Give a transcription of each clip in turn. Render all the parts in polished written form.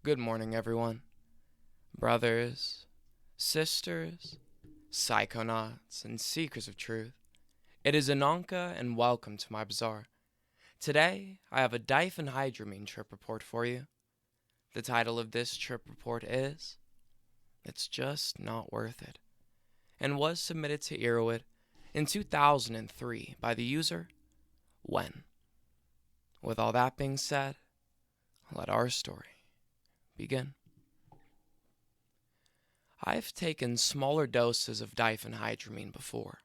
Good morning, everyone. Brothers, sisters, psychonauts, and seekers of truth. It is Ananka, and welcome to my bazaar. Today, I have a diphenhydramine trip report for you. The title of this trip report is It's Just Not Worth It, and was submitted to Erowid in 2003 by the user When. With all that being said, let our story begin. I've taken smaller doses of diphenhydramine before,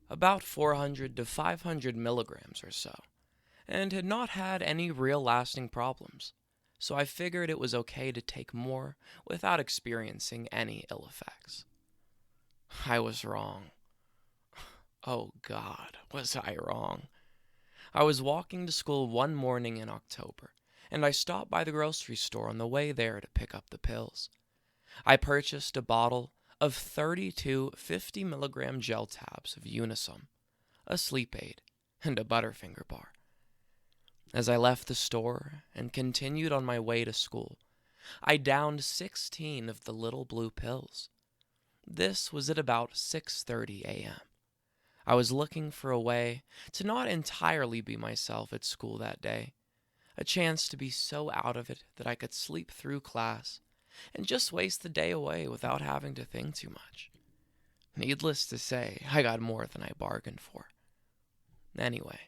about 400 to 500 milligrams or so, and had not had any real lasting problems, so I figured it was okay to take more without experiencing any ill effects. I was wrong. Oh God, was I wrong. I was walking to school one morning in October, and I stopped by the grocery store on the way there to pick up the pills. I purchased a bottle of 32 50 milligram gel tabs of Unisum, a sleep aid, and a Butterfinger bar. As I left the store and continued on my way to school, I downed 16 of the little blue pills. This was at about 6:30 a.m. I was looking for a way to not entirely be myself at school that day, a chance to be so out of it that I could sleep through class and just waste the day away without having to think too much. Needless to say, I got more than I bargained for. Anyway,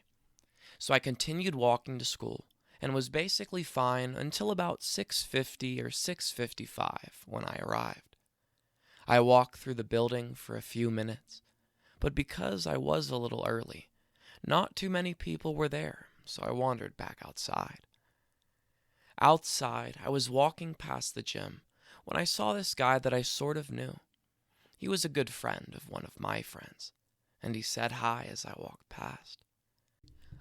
so I continued walking to school and was basically fine until about 6:50 or 6:55 when I arrived. I walked through the building for a few minutes, but because I was a little early, not too many people were there, so I wandered back outside. Outside, I was walking past the gym when I saw this guy that I sort of knew. He was a good friend of one of my friends, and he said hi as I walked past.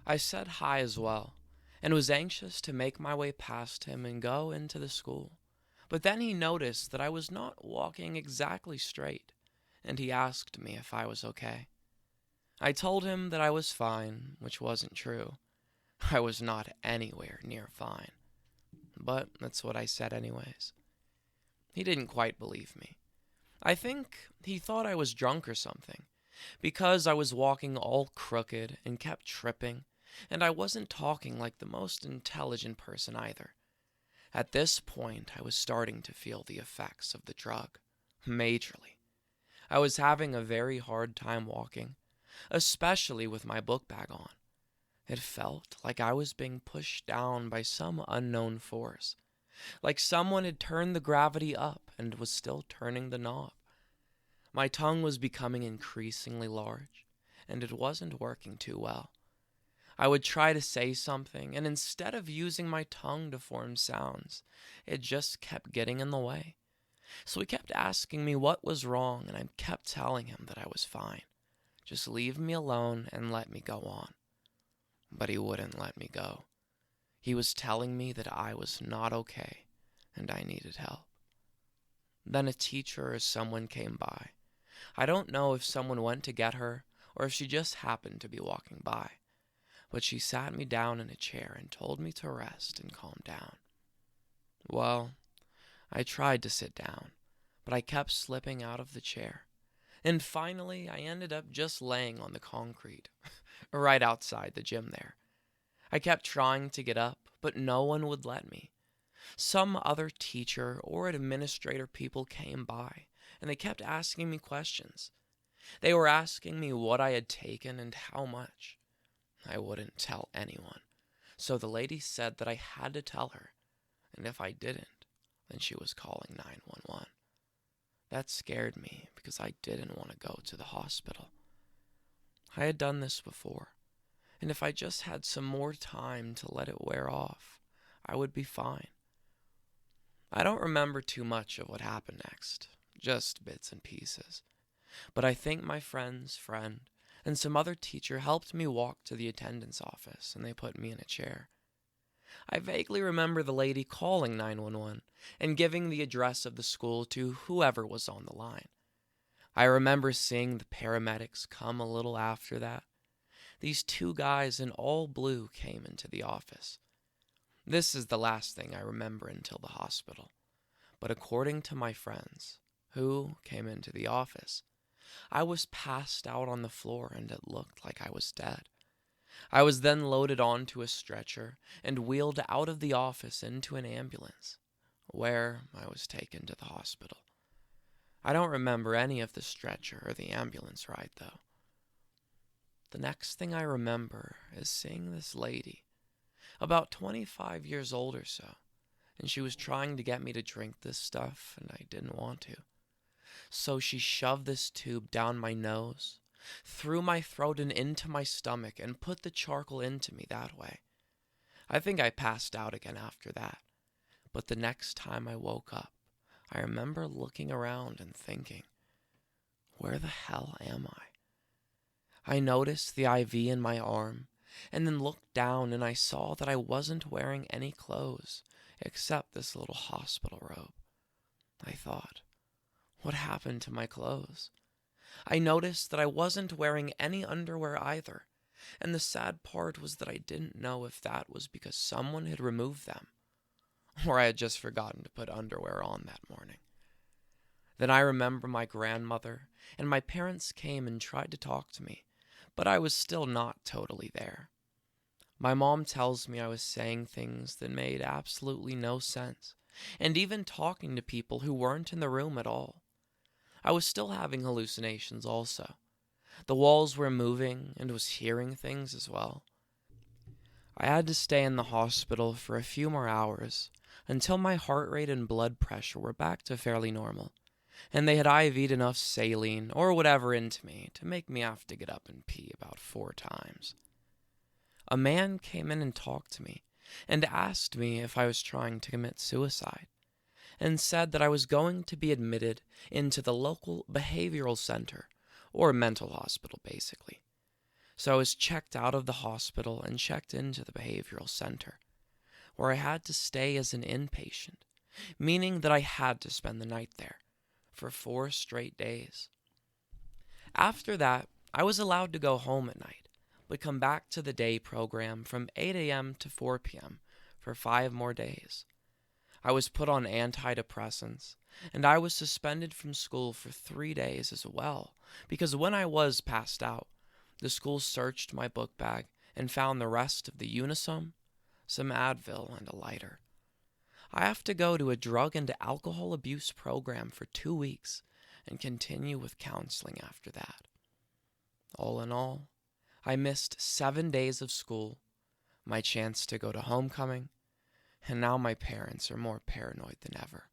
I said hi as well, and was anxious to make my way past him and go into the school. But then he noticed that I was not walking exactly straight, and he asked me if I was okay. I told him that I was fine, which wasn't true. I was not anywhere near fine. But that's what I said anyways. He didn't quite believe me. I think he thought I was drunk or something, because I was walking all crooked and kept tripping, and I wasn't talking like the most intelligent person either. At this point, I was starting to feel the effects of the drug, majorly. I was having a very hard time walking, especially with my book bag on. It felt like I was being pushed down by some unknown force, like someone had turned the gravity up and was still turning the knob. My tongue was becoming increasingly large, and it wasn't working too well. I would try to say something, and instead of using my tongue to form sounds, it just kept getting in the way. So he kept asking me what was wrong, and I kept telling him that I was fine. Just leave me alone and let me go on. But he wouldn't let me go. He was telling me that I was not okay, and I needed help. Then a teacher or someone came by. I don't know if someone went to get her, or if she just happened to be walking by. But she sat me down in a chair and told me to rest and calm down. Well, I tried to sit down, but I kept slipping out of the chair. And finally, I ended up just laying on the concrete, right outside the gym there. I kept trying to get up, but no one would let me. Some other teacher or administrator people came by, and they kept asking me questions. They were asking me what I had taken and how much. I wouldn't tell anyone, so the lady said that I had to tell her, and if I didn't, then she was calling 911. That scared me because I didn't want to go to the hospital. I had done this before, and if I just had some more time to let it wear off, I would be fine. I don't remember too much of what happened next, just bits and pieces. But I think my friend's friend and some other teacher helped me walk to the attendance office, and they put me in a chair. I vaguely remember the lady calling 911 and giving the address of the school to whoever was on the line. I remember seeing the paramedics come a little after that. These two guys in all blue came into the office. This is the last thing I remember until the hospital. But according to my friends, who came into the office, I was passed out on the floor and it looked like I was dead. I was then loaded onto a stretcher and wheeled out of the office into an ambulance, where I was taken to the hospital. I don't remember any of the stretcher or the ambulance ride, though. The next thing I remember is seeing this lady, about 25 years old or so, and she was trying to get me to drink this stuff, and I didn't want to. So she shoved this tube down my nose, through my throat and into my stomach, and put the charcoal into me that way. I think I passed out again after that, but the next time I woke up, I remember looking around and thinking, where the hell am I? I noticed the IV in my arm, and then looked down and I saw that I wasn't wearing any clothes except this little hospital robe. I thought, what happened to my clothes? I noticed that I wasn't wearing any underwear either, and the sad part was that I didn't know if that was because someone had removed them, or I had just forgotten to put underwear on that morning. Then I remember my grandmother and my parents came and tried to talk to me, but I was still not totally there. My mom tells me I was saying things that made absolutely no sense, and even talking to people who weren't in the room at all. I was still having hallucinations also. The walls were moving and was hearing things as well. I had to stay in the hospital for a few more hours until my heart rate and blood pressure were back to fairly normal, and they had IV'd enough saline or whatever into me to make me have to get up and pee about 4 times. A man came in and talked to me and asked me if I was trying to commit suicide, and said that I was going to be admitted into the local behavioral center, or mental hospital basically. So I was checked out of the hospital and checked into the behavioral center, where I had to stay as an inpatient, meaning that I had to spend the night there for 4 straight days. After that, I was allowed to go home at night, but come back to the day program from 8 a.m. to 4 p.m. for 5 more days. I was put on antidepressants, and I was suspended from school for 3 days as well, because when I was passed out, the school searched my book bag and found the rest of the Unisome, some Advil, and a lighter. I have to go to a drug and alcohol abuse program for 2 weeks and continue with counseling after that. All in all, I missed 7 days of school, my chance to go to homecoming, and now my parents are more paranoid than ever.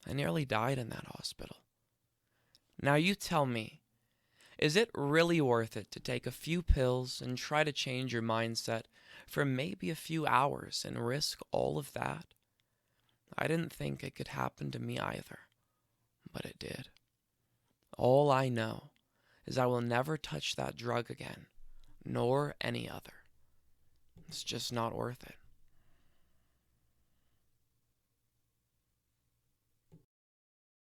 I nearly died in that hospital. Now you tell me, is it really worth it to take a few pills and try to change your mindset for maybe a few hours and risk all of that? I didn't think it could happen to me either, but it did. All I know is I will never touch that drug again, nor any other. It's just not worth it.